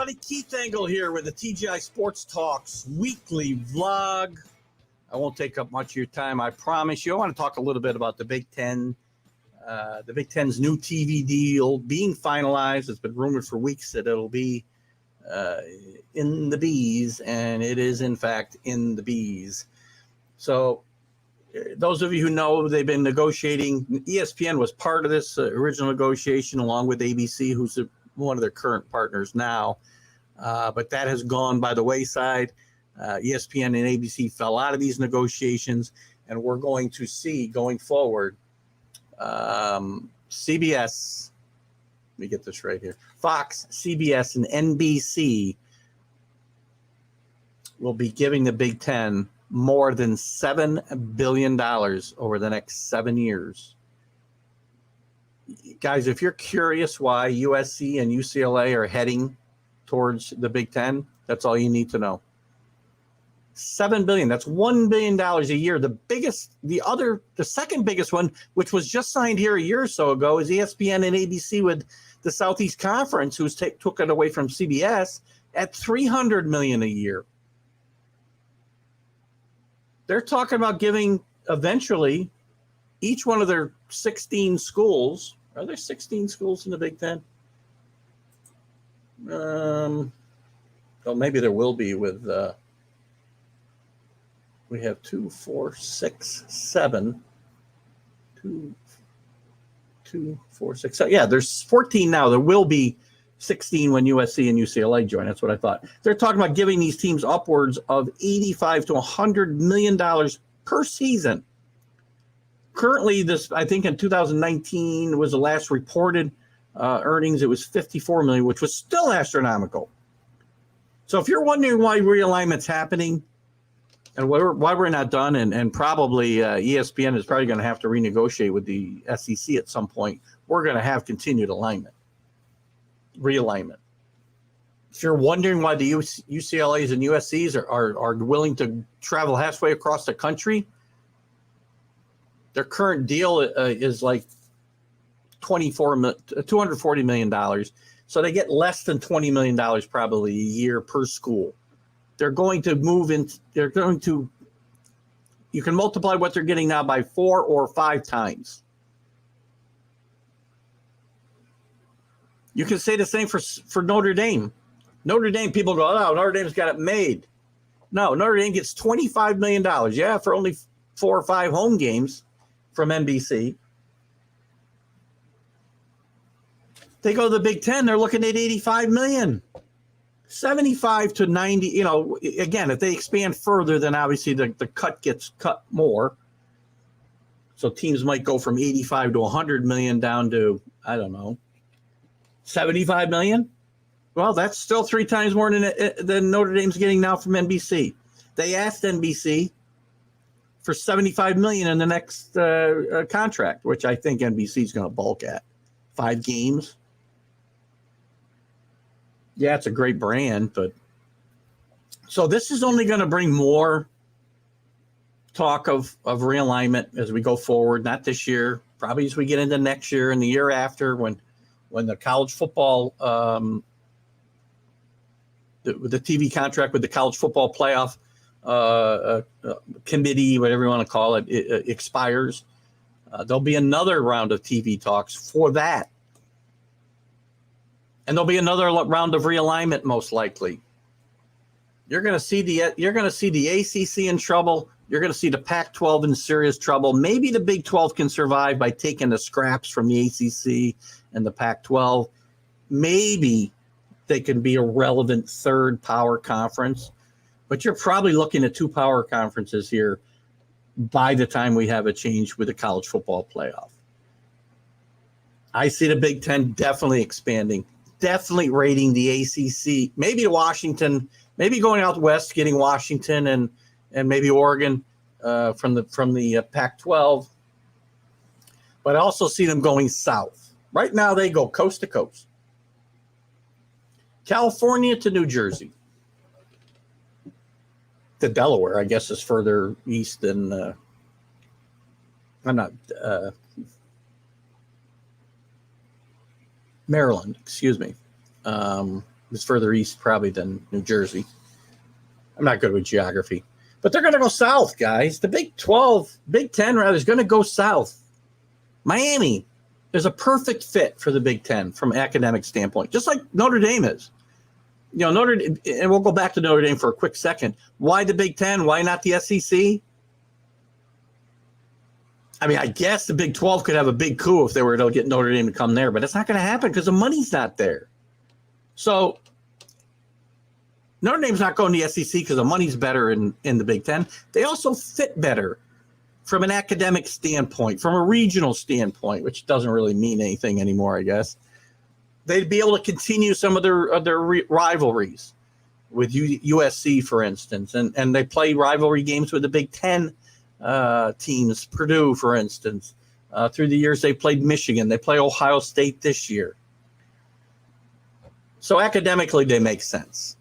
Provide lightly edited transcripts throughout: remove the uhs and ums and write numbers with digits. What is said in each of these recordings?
everybody. Keith Engel here with the TGI Sports Talks weekly vlog. I won't take up much of your time, I promise you. I want to talk a little bit about the Big Ten. The Big Ten's new TV deal being finalized. It's been rumored for weeks that it'll be in the B's, and it is, in fact, in the B's. So those of you who know, they've been negotiating. ESPN was part of this original negotiation along with ABC, who's one of their current partners now. But that has gone by the wayside. ESPN and ABC fell out of these negotiations, and we're going to see going forward CBS, let me get this right here, Fox, CBS, and NBC will be giving the Big Ten more than $7 billion over the next 7 years. Guys, if you're curious why USC and UCLA are heading towards the Big Ten, that's all you need to know. $7 billion. That's $1 billion a year. The second biggest one, which was just signed here a year or so ago, is ESPN and ABC with the Southeast Conference, who's took it away from CBS at $300 million a year. They're talking about giving eventually each one of their 16 schools. Are there 16 schools in the Big Ten? Well, maybe there will be with. We have 2, 4, 6, 7. 2, 4, 6, 7. Yeah, there's 14 now. There will be 16 when USC and UCLA join. That's what I thought. They're talking about giving these teams upwards of $85 to $100 million per season. Currently, this, I think in 2019 was the last reported earnings. It was $54 million, which was still astronomical. So if you're wondering why realignment's happening, and why we're not done, and probably ESPN is probably going to have to renegotiate with the SEC at some point, we're going to have continued realignment. If you're wondering why the UCLAs and USCs are willing to travel halfway across the country, their current deal is like $240 million. So they get less than $20 million probably a year per school. They're going to move in. You can multiply what they're getting now by 4 or 5 times. You can say the same for Notre Dame. Notre Dame, people go, oh, Notre Dame's got it made. No, Notre Dame gets $25 million. Yeah, for only 4 or 5 home games from NBC. They go to the Big Ten, they're looking at $85 million. 75 to 90, again, if they expand further, then obviously the cut gets cut more. So teams might go from 85 to 100 million down to, I don't know, 75 million. Well, that's still 3 times more than Notre Dame's getting now from NBC. They asked NBC for 75 million in the next contract, which I think NBC is going to bulk at. 5 games. Yeah, it's a great brand, but so this is only going to bring more talk of realignment as we go forward. Not this year, probably as we get into next year and the year after, when the college football, the TV contract with the college football playoff committee, whatever you want to call it, expires. There'll be another round of TV talks for that. And there'll be another round of realignment, most likely. You're going to see the ACC in trouble. You're going to see the Pac-12 in serious trouble. Maybe the Big 12 can survive by taking the scraps from the ACC and the Pac-12. Maybe they can be a relevant third power conference. But you're probably looking at 2 power conferences here by the time we have a change with the college football playoff. I see the Big Ten definitely expanding. Definitely rating the ACC, maybe Washington, maybe going out west, getting Washington and maybe Oregon from the Pac-12. But I also see them going south. Right now, they go coast to coast. California to New Jersey. To Delaware, I guess, is further east than Maryland, excuse me. It's further east probably than New Jersey. I'm not good with geography. But they're going to go south, guys. The Big 12, Big 10 rather, is going to go south. Miami is a perfect fit for the Big 10 from an academic standpoint, just like Notre Dame is. And we'll go back to Notre Dame for a quick second. Why the Big 10? Why not the SEC? I mean, I guess the Big 12 could have a big coup if they were to get Notre Dame to come there, but it's not going to happen because the money's not there. So Notre Dame's not going to the SEC because the money's better in the Big 10. They also fit better from an academic standpoint, from a regional standpoint, which doesn't really mean anything anymore, I guess. They'd be able to continue some of their rivalries with USC, for instance, and they play rivalry games with the Big 10 teams, Purdue, for instance. Through the years, they played Michigan. They play Ohio State this year. So academically, they make sense.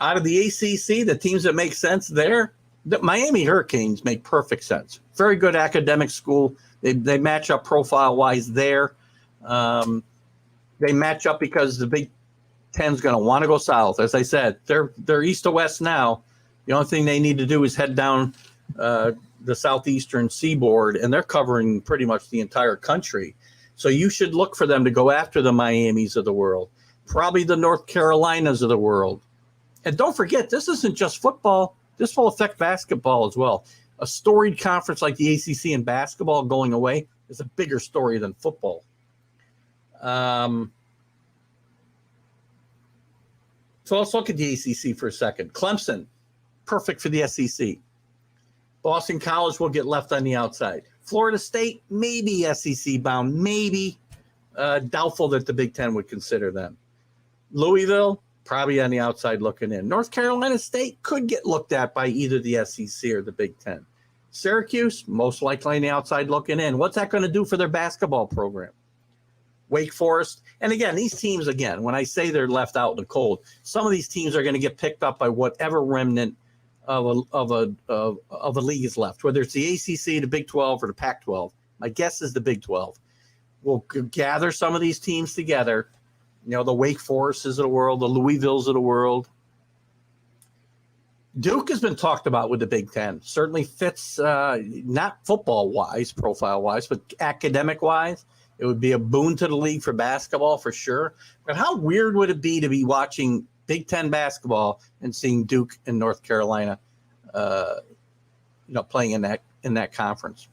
Out of the ACC, the teams that make sense there, the Miami Hurricanes make perfect sense. Very good academic school. They match up profile-wise there. They match up because the Big Ten's going to want to go south. As I said, they're east to west now. The only thing they need to do is head down the southeastern seaboard, and they're covering pretty much the entire country. So you should look for them to go after the Miamis of the world, probably the North Carolinas of the world. And don't forget, this isn't just football. This will affect basketball as well. A storied conference like the ACC in basketball going away is a bigger story than football. So let's look at the ACC for a second. Clemson, perfect for the SEC. Boston College will get left on the outside. Florida State, maybe SEC bound, maybe. Doubtful that the Big Ten would consider them. Louisville, probably on the outside looking in. North Carolina State could get looked at by either the SEC or the Big Ten. Syracuse, most likely on the outside looking in. What's that going to do for their basketball program? Wake Forest. And again, these teams, when I say they're left out in the cold, some of these teams are going to get picked up by whatever remnant of a league is left, whether it's the ACC, the Big 12, or the Pac-12. My guess is the Big 12. We'll gather some of these teams together, the Wake Forests of the world, the Louisvilles of the world. Duke has been talked about with the Big Ten. Certainly fits, not football-wise, profile-wise, but academic-wise. It would be a boon to the league for basketball for sure. But how weird would it be to be watching Big Ten basketball and seeing Duke and North Carolina, playing in that conference?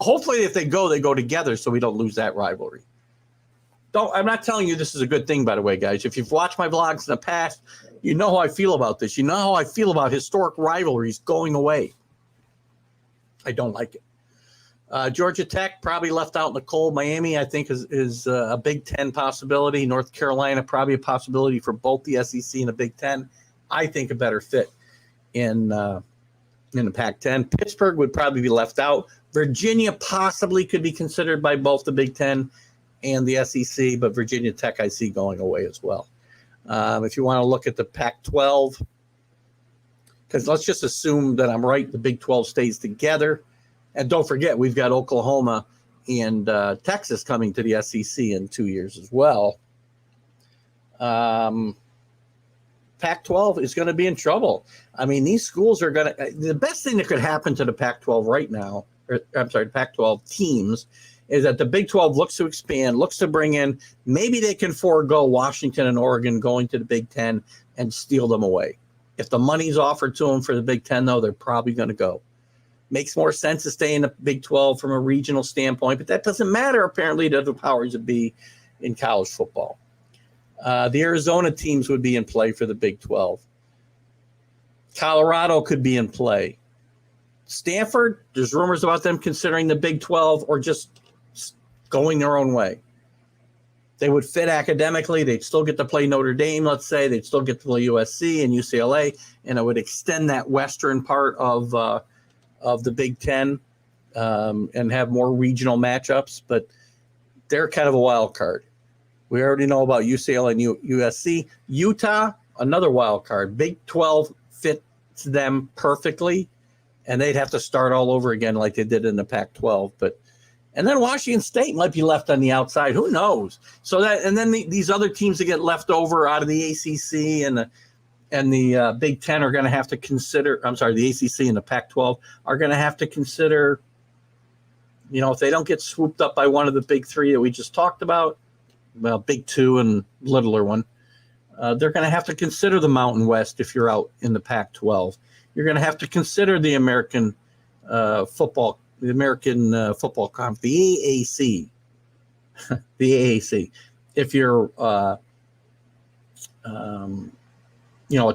Hopefully, if they go together, so we don't lose that rivalry. I'm not telling you this is a good thing, by the way, guys. If you've watched my vlogs in the past, you know how I feel about this. You know how I feel about historic rivalries going away. I don't like it. Georgia Tech probably left out in the cold. Miami, I think, is a Big Ten possibility. North Carolina, probably a possibility for both the SEC and the Big Ten. I think a better fit in the Pac-10. Pittsburgh would probably be left out. Virginia possibly could be considered by both the Big Ten and the SEC, but Virginia Tech I see going away as well. If you want to look at the Pac-12, because let's just assume that I'm right, the Big 12 stays together. And don't forget, we've got Oklahoma and Texas coming to the SEC in 2 years as well. Pac-12 is going to be in trouble. I mean, these schools are going to – the best thing that could happen to the Pac-12 right now – Pac-12 teams is that the Big 12 looks to expand, looks to bring in – maybe they can forego Washington and Oregon going to the Big 10 and steal them away. If the money's offered to them for the Big 10, though, they're probably going to go. Makes more sense to stay in the Big 12 from a regional standpoint, but that doesn't matter, apparently, to the powers that be in college football. The Arizona teams would be in play for the Big 12. Colorado could be in play. Stanford, there's rumors about them considering the Big 12 or just going their own way. They would fit academically. They'd still get to play Notre Dame, let's say. They'd still get to play USC and UCLA, and it would extend that western part of the Big Ten and have more regional matchups, but they're kind of a wild card. We already know about UCLA and USC. Utah, another wild card. Big 12 fits them perfectly, and they'd have to start all over again like they did in the Pac-12. But And then Washington State might be left on the outside. Who knows? So that, and then these other teams that get left over out of the ACC and the Big Ten are going to have to consider. I'm sorry, the ACC and the Pac-12 are going to have to consider. If they don't get swooped up by one of the big three that we just talked about, well, Big Two and littler one, they're going to have to consider the Mountain West if you're out in the Pac-12. You're going to have to consider the American football Conference, the AAC, the AAC. If you're, a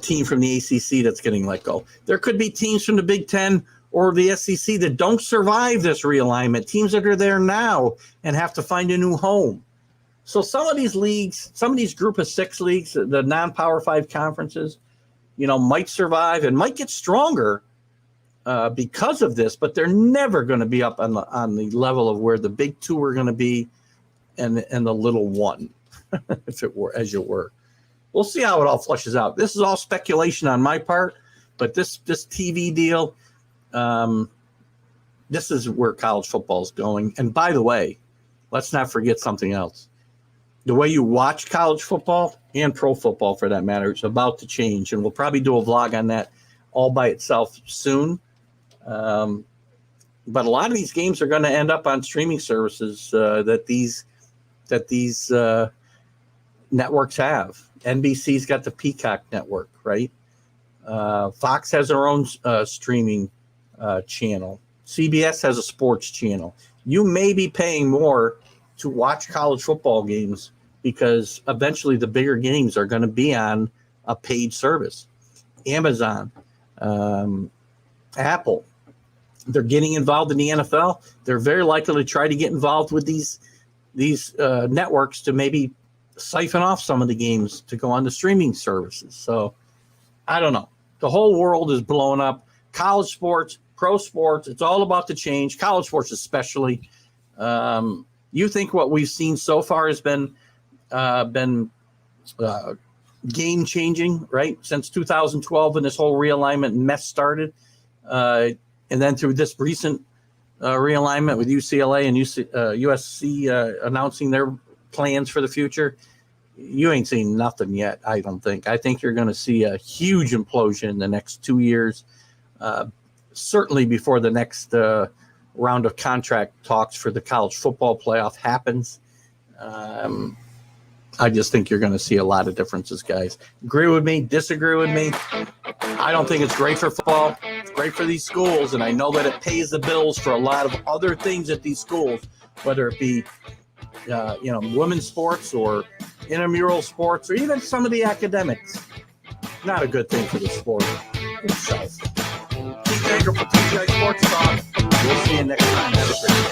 team from the ACC that's getting let go, there could be teams from the Big Ten or the SEC that don't survive this realignment. Teams that are there now and have to find a new home. So some of these leagues, some of these group of 6 leagues, the non-Power 5 conferences, might survive and might get stronger because of this, but they're never going to be up on the level of where the Big Two are going to be and the little one, if it were, as it were. We'll see how it all flushes out. This is all speculation on my part, but this TV deal, this is where college football is going. And by the way, let's not forget something else. The way you watch college football and pro football, for that matter, is about to change. And we'll probably do a vlog on that all by itself soon. But a lot of these games are going to end up on streaming services that these networks have. NBC's got the Peacock network, right? Fox has their own streaming channel. CBS has a sports channel. You may be paying more to watch college football games because eventually the bigger games are going to be on a paid service. Amazon, Apple, they're getting involved in the NFL. They're very likely to try to get involved with these networks to maybe siphon off some of the games to go on the streaming services. So I don't know. The whole world is blowing up. College sports, pro sports, it's all about to change. College sports especially. You think what we've seen so far has been game changing, right? Since 2012 when this whole realignment mess started. And then through this recent realignment with UCLA and USC announcing their plans for the future, you ain't seen nothing yet, I don't think. I think you're going to see a huge implosion in the next 2 years, certainly before the next round of contract talks for the college football playoff happens. I just think you're going to see a lot of differences, guys. Agree with me, disagree with me. I don't think it's great for football. It's great for these schools, and I know that it pays the bills for a lot of other things at these schools, whether it be women's sports or intramural sports or even some of the academics. Not a good thing for the sport itself. Keith Baker for TGI Sports Talk. We'll see you next time. Have a great day.